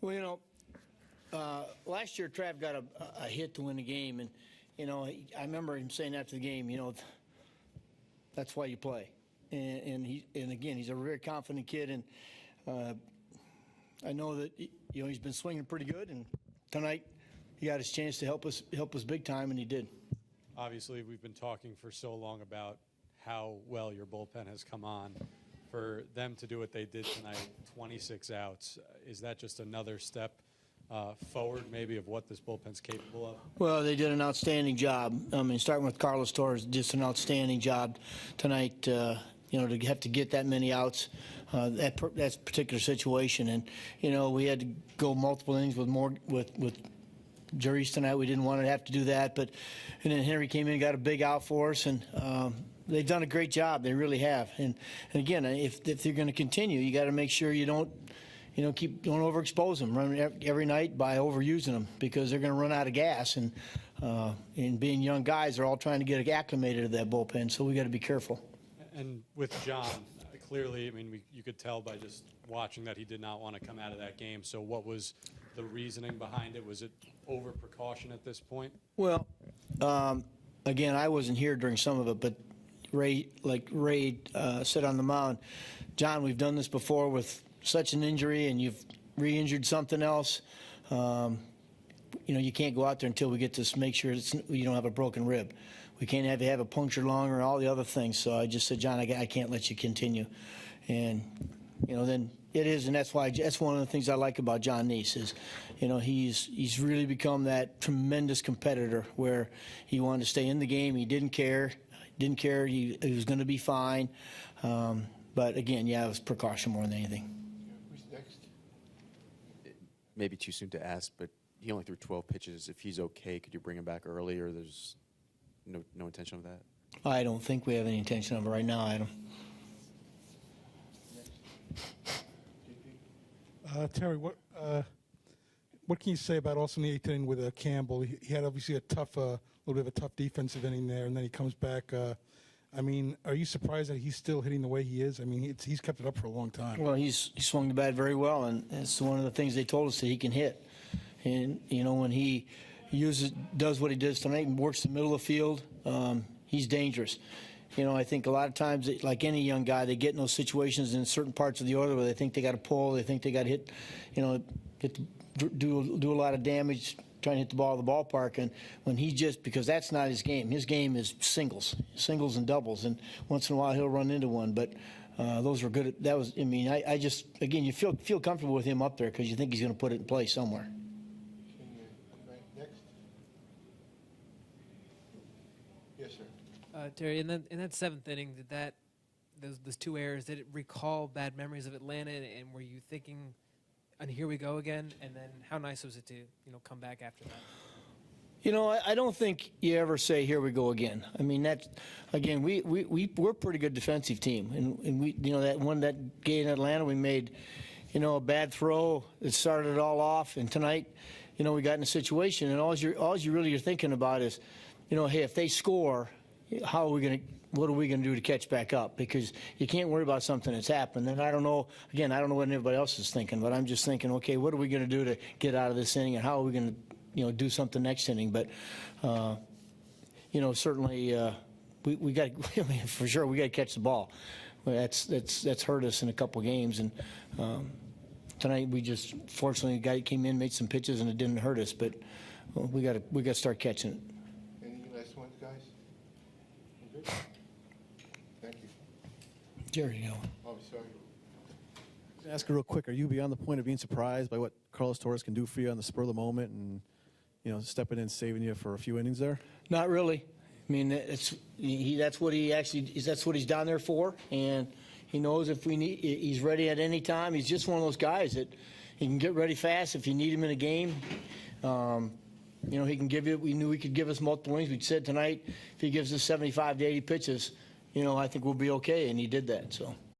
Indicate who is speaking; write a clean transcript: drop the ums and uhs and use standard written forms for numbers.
Speaker 1: Well, last year Trav got a hit to win the game, and I remember him saying after the game, that's why you play. And again, he's a very confident kid, and I know that he's been swinging pretty good, and tonight he got his chance to help us big time, and he did.
Speaker 2: Obviously, we've been talking for so long about how well your bullpen has come on. For them to do what they did tonight, 26 outs, is that just another step forward maybe of what this bullpen's capable of? Well,
Speaker 1: they did an outstanding job. I mean, starting with Carlos Torres, just an outstanding job tonight, to have to get that many outs, that particular situation. And, we had to go multiple innings with Juries tonight. We didn't want to have to do that. And then Henry came in and got a big out for us. And they've done a great job. They really have. And again, if they're going to continue, you got to make sure you don't overexpose them, run every night by overusing them, because they're going to run out of gas. And being young guys, they're all trying to get acclimated to that bullpen. So we got to be careful.
Speaker 2: And with John, clearly, I mean, you could tell by just watching that he did not want to come out of that game. So what was the reasoning behind it? Was it over precaution at this point?
Speaker 1: Well, again, I wasn't here during some of it, but Ray said on the mound, John, we've done this before with such an injury, and you've re-injured something else. You can't go out there until we get to make sure you don't have a broken rib. We can't have a punctured lung or all the other things. So I just said, John, I can't let you continue. And then it is, and that's one of the things I like about John Neese is, he's really become that tremendous competitor where he wanted to stay in the game. He didn't care. He was going to be fine. But again, it was precaution more than anything.
Speaker 3: Who's next?
Speaker 4: It may be too soon to ask, but he only threw 12 pitches. If he's okay, could you bring him back early, or there's no intention of that?
Speaker 1: I don't think we have any intention of it right now, Adam.
Speaker 5: Terry, what can you say about also in the eighth inning with Campbell? He had obviously a little bit of a tough defensive inning there, and then he comes back. I mean, are you surprised that he's still hitting the way he is? I mean, he's kept it up for a long time.
Speaker 1: Well, he swung the bat very well, and it's one of the things they told us that he can hit. And when he does what he does tonight and works the middle of the field, he's dangerous. I think a lot of times, like any young guy, they get in those situations in certain parts of the order where they think they got to pull, they think they got to hit, do a lot of damage trying to hit the ball of the ballpark. And when because that's not his game. His game is singles and doubles, and once in a while he'll run into one. But those were good. I just, again, you feel comfortable with him up there because you think he's going to put it in play somewhere.
Speaker 3: Next. Yes, sir.
Speaker 6: Terry, in that seventh inning, did those two errors, did it recall bad memories of Atlanta, and were you thinking, and here we go again? And then how nice was it to come back after that?
Speaker 1: I don't think you ever say here we go again. I mean, we're a pretty good defensive team, and we that game in Atlanta we made a bad throw that started it all off, and tonight we got in a situation, and all you really are thinking about is hey, if they score, what are we going to do to catch back up? Because you can't worry about something that's happened. And I don't know what anybody else is thinking, but I'm just thinking, okay, what are we going to do to get out of this inning, and how are we going to, do something next inning? But, certainly we got, for sure, we got to catch the ball. That's hurt us in a couple games, and tonight we just fortunately the guy came in, made some pitches, and it didn't hurt us. But we got to start catching it.
Speaker 3: Any last ones, guys? Good? Thank you.
Speaker 1: Jerry,
Speaker 3: Oh, sorry.
Speaker 7: Ask her real quick. Are you beyond the point of being surprised by what Carlos Torres can do for you on the spur of the moment, and stepping in, saving you for a few innings there?
Speaker 1: Not really. I mean, that's what he's down there for, and he knows he's ready at any time. He's just one of those guys that he can get ready fast if you need him in a game. He can give you. We knew he could give us multiple innings. We said tonight, if he gives us 75 to 80 pitches, I think we'll be okay, and he did that. So.